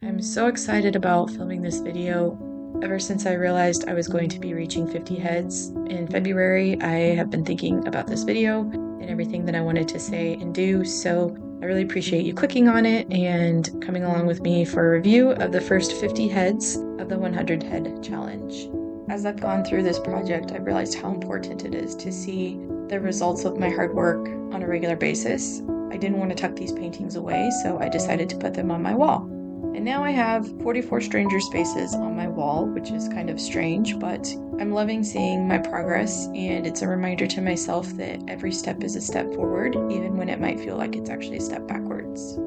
I'm so excited about filming this video. Ever since I realized I was going to be reaching 50 heads in February, I have been thinking about this video and everything that I wanted to say and do, so I really appreciate you clicking on it and coming along with me for a review of the first 50 heads of the 100 head challenge. As I've gone through this project, I've realized how important it is to see the results of my hard work on a regular basis. I didn't want to tuck these paintings away, so I decided to put them on my wall. And now I have 44 stranger spaces on my wall, which is kind of strange, but I'm loving seeing my progress, and it's a reminder to myself that every step is a step forward, even when it might feel like it's actually a step backwards.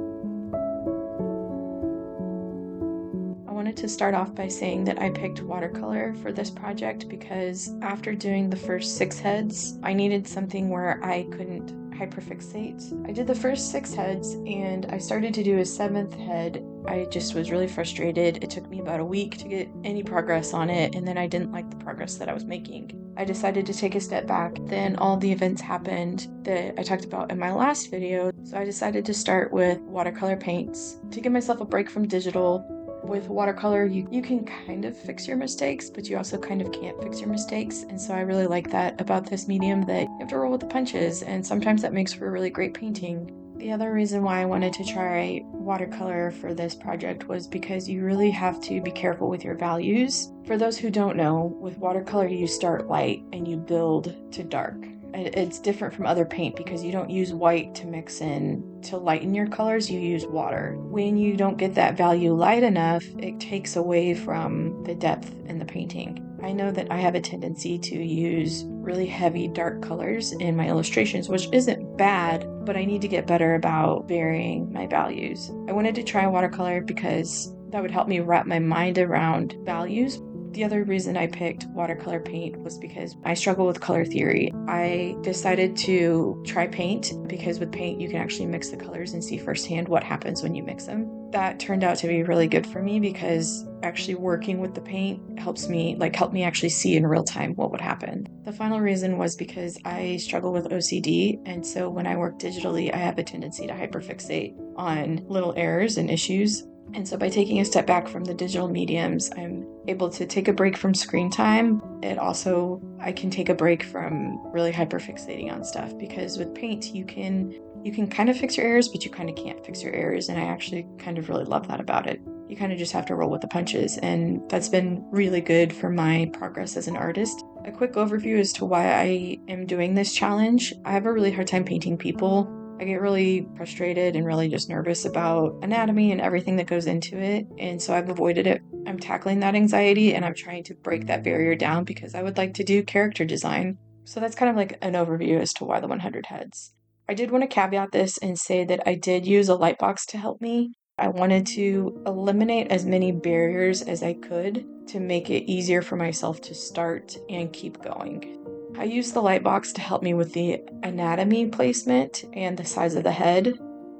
I wanted to start off by saying that I picked watercolor for this project because after doing the first 6 heads, I needed something where I couldn't hyperfixate. I did the first 6 heads and I started to do a 7th head. I just was really frustrated. It took me about a week to get any progress on it, and then I didn't like the progress that I was making. I decided to take a step back. Then all the events happened that I talked about in my last video, so I decided to start with watercolor paints to give myself a break from digital. With watercolor, you can kind of fix your mistakes, but you also kind of can't fix your mistakes, and so I really like that about this medium, that you have to roll with the punches, and sometimes that makes for a really great painting. The other reason why I wanted to try watercolor for this project was because you really have to be careful with your values. For those who don't know, with watercolor you start light and you build to dark. It's different from other paint because you don't use white to mix in to lighten your colors, you use water. When you don't get that value light enough, it takes away from the depth in the painting. I know that I have a tendency to use really heavy dark colors in my illustrations, which isn't bad, but I need to get better about varying my values. I wanted to try watercolor because that would help me wrap my mind around values. The other reason I picked watercolor paint was because I struggle with color theory. I decided to try paint because with paint you can actually mix the colors and see firsthand what happens when you mix them. That turned out to be really good for me because actually working with the paint helped me actually see in real time what would happen. The final reason was because I struggle with OCD, and so when I work digitally I have a tendency to hyperfixate on little errors and issues. And so by taking a step back from the digital mediums, I'm able to take a break from screen time. I can take a break from really hyperfixating on stuff, because with paint you can kind of fix your errors, but you kind of can't fix your errors, and I actually kind of really love that about it. You kind of just have to roll with the punches, and that's been really good for my progress as an artist. A quick overview as to why I am doing this challenge. I have a really hard time painting people. I get really frustrated and really just nervous about anatomy and everything that goes into it, and so I've avoided it. I'm tackling that anxiety and I'm trying to break that barrier down because I would like to do character design. So that's kind of like an overview as to why the 100 heads. I did want to caveat this and say that I did use a light box to help me. I wanted to eliminate as many barriers as I could to make it easier for myself to start and keep going. I used the light box to help me with the anatomy placement and the size of the head.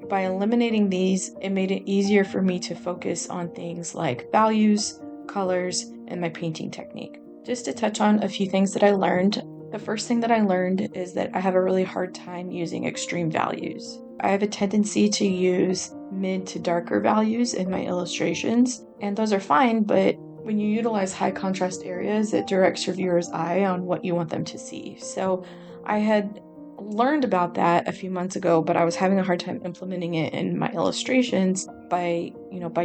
By eliminating these, it made it easier for me to focus on things like values, colors, and my painting technique. Just to touch on a few things that I learned. The first thing that I learned is that I have a really hard time using extreme values. I have a tendency to use mid to darker values in my illustrations, and those are fine, but when you utilize high contrast areas, it directs your viewer's eye on what you want them to see. So I had learned about that a few months ago, but I was having a hard time implementing it in my illustrations. By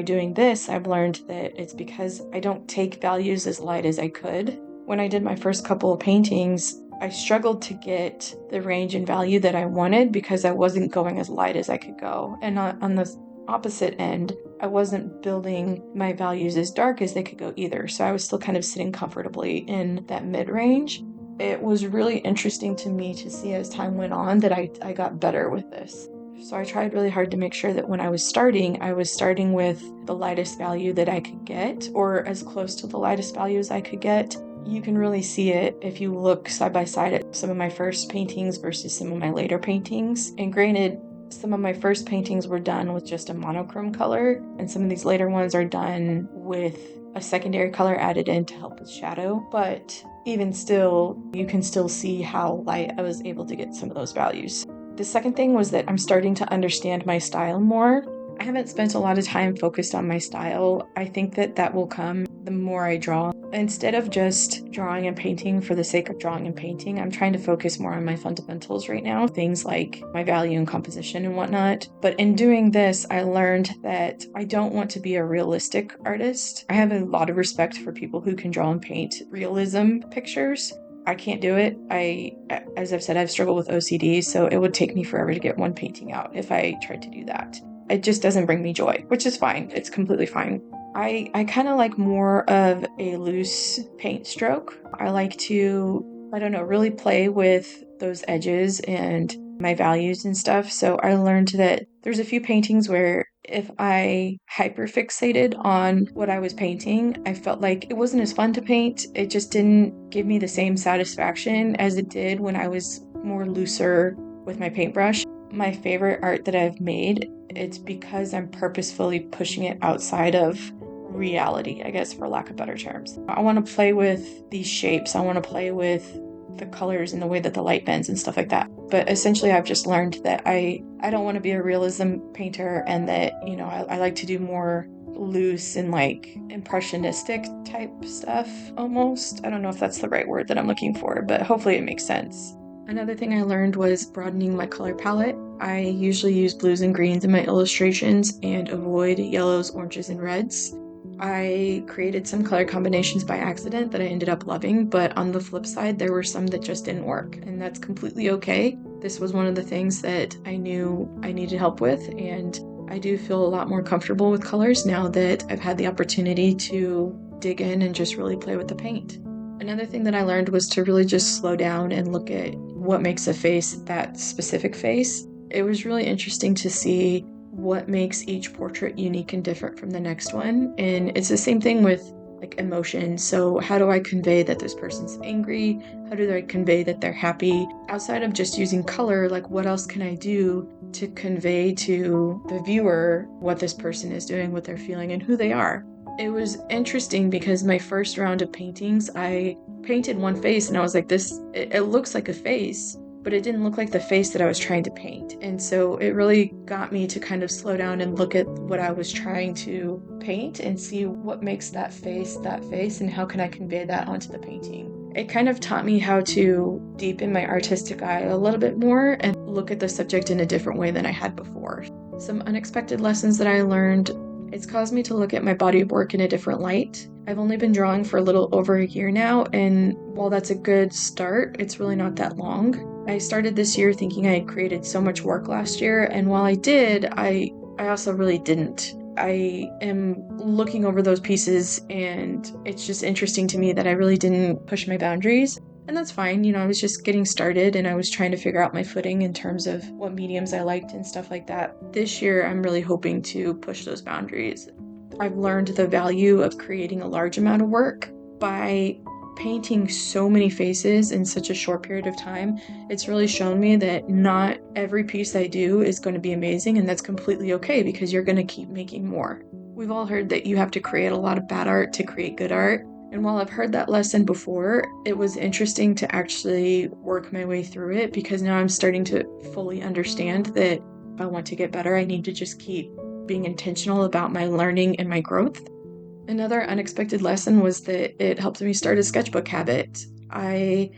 doing this, I've learned that it's because I don't take values as light as I could. When I did my first couple of paintings, I struggled to get the range and value that I wanted because I wasn't going as light as I could go. And on the opposite end, I wasn't building my values as dark as they could go either. So I was still kind of sitting comfortably in that mid-range. It was really interesting to me to see as time went on that I got better with this. So I tried really hard to make sure that when I was starting with the lightest value that I could get, or as close to the lightest value as I could get. You can really see it if you look side by side at some of my first paintings versus some of my later paintings. And granted, some of my first paintings were done with just a monochrome color, and some of these later ones are done with a secondary color added in to help with shadow. But even still, you can still see how light I was able to get some of those values. The second thing was that I'm starting to understand my style more. I haven't spent a lot of time focused on my style. I think that that will come the more I draw. Instead of just drawing and painting for the sake of drawing and painting, I'm trying to focus more on my fundamentals right now, things like my value and composition and whatnot. But in doing this, I learned that I don't want to be a realistic artist. I have a lot of respect for people who can draw and paint realism pictures. I can't do it. As I've said, I've struggled with OCD, so it would take me forever to get one painting out if I tried to do that. It just doesn't bring me joy, which is fine. It's completely fine. I kind of like more of a loose paint stroke. I like to, I don't know, really play with those edges and my values and stuff. So I learned that there's a few paintings where if I hyperfixated on what I was painting, I felt like it wasn't as fun to paint. It just didn't give me the same satisfaction as it did when I was more looser with my paintbrush. My favorite art that I've made, it's because I'm purposefully pushing it outside of reality, I guess, for lack of better terms. I want to play with these shapes. I want to play with the colors and the way that the light bends and stuff like that. But essentially, I've just learned that I don't want to be a realism painter, and that, you know, I like to do more loose and like impressionistic type stuff almost. I don't know if that's the right word that I'm looking for, but hopefully it makes sense. Another thing I learned was broadening my color palette. I usually use blues and greens in my illustrations and avoid yellows, oranges, and reds. I created some color combinations by accident that I ended up loving, but on the flip side, there were some that just didn't work, and that's completely okay. This was one of the things that I knew I needed help with, and I do feel a lot more comfortable with colors now that I've had the opportunity to dig in and just really play with the paint. Another thing that I learned was to really just slow down and look at what makes a face that specific face. It was really interesting to see what makes each portrait unique and different from the next one. And it's the same thing with like emotion. So how do I convey that this person's angry? How do I convey that they're happy? Outside of just using color, like what else can I do to convey to the viewer what this person is doing, what they're feeling, and who they are? It was interesting because my first round of paintings, I painted one face and I was like, it looks like a face, but it didn't look like the face that I was trying to paint. And so it really got me to kind of slow down and look at what I was trying to paint and see what makes that face, and how can I convey that onto the painting. It kind of taught me how to deepen my artistic eye a little bit more and look at the subject in a different way than I had before. Some unexpected lessons that I learned. It's caused me to look at my body of work in a different light. I've only been drawing for a little over a year now, and while that's a good start, it's really not that long. I started this year thinking I had created so much work last year, and while I did, I also really didn't. I am looking over those pieces, and it's just interesting to me that I really didn't push my boundaries. And that's fine, you know, I was just getting started and I was trying to figure out my footing in terms of what mediums I liked and stuff like that. This year, I'm really hoping to push those boundaries. I've learned the value of creating a large amount of work by painting so many faces in such a short period of time. It's really shown me that not every piece I do is going to be amazing, and that's completely okay because you're going to keep making more. We've all heard that you have to create a lot of bad art to create good art. And while I've heard that lesson before, it was interesting to actually work my way through it because now I'm starting to fully understand that if I want to get better, I need to just keep being intentional about my learning and my growth. Another unexpected lesson was that it helped me start a sketchbook habit. I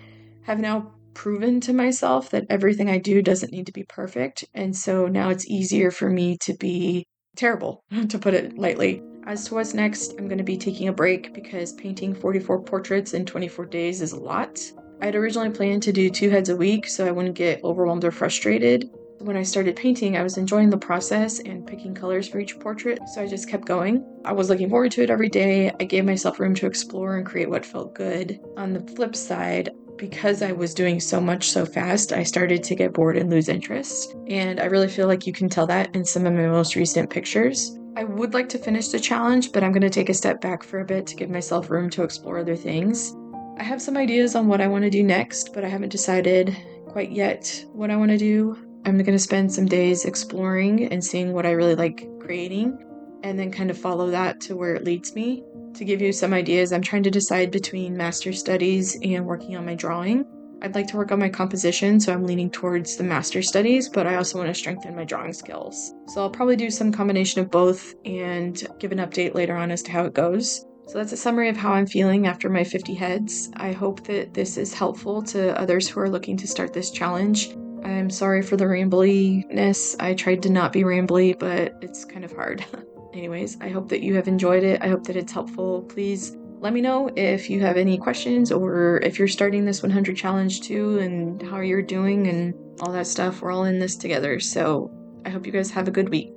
have now proven to myself that everything I do doesn't need to be perfect, and so now it's easier for me to be terrible, to put it lightly. As to what's next, I'm going to be taking a break because painting 44 portraits in 24 days is a lot. I had originally planned to do 2 heads a week so I wouldn't get overwhelmed or frustrated. When I started painting, I was enjoying the process and picking colors for each portrait, so I just kept going. I was looking forward to it every day. I gave myself room to explore and create what felt good. On the flip side, because I was doing so much so fast, I started to get bored and lose interest. And I really feel like you can tell that in some of my most recent pictures. I would like to finish the challenge, but I'm going to take a step back for a bit to give myself room to explore other things. I have some ideas on what I want to do next, but I haven't decided quite yet what I want to do. I'm going to spend some days exploring and seeing what I really like creating, and then kind of follow that to where it leads me. To give you some ideas, I'm trying to decide between master's studies and working on my drawing. I'd like to work on my composition, so I'm leaning towards the master studies, but I also want to strengthen my drawing skills. So I'll probably do some combination of both and give an update later on as to how it goes. So that's a summary of how I'm feeling after my 50 heads. I hope that this is helpful to others who are looking to start this challenge. I'm sorry for the rambliness. I tried to not be rambly, but it's kind of hard. Anyways, I hope that you have enjoyed it. I hope that it's helpful. Please let me know if you have any questions or if you're starting this 100 challenge too and how you're doing and all that stuff. We're all in this together. So I hope you guys have a good week.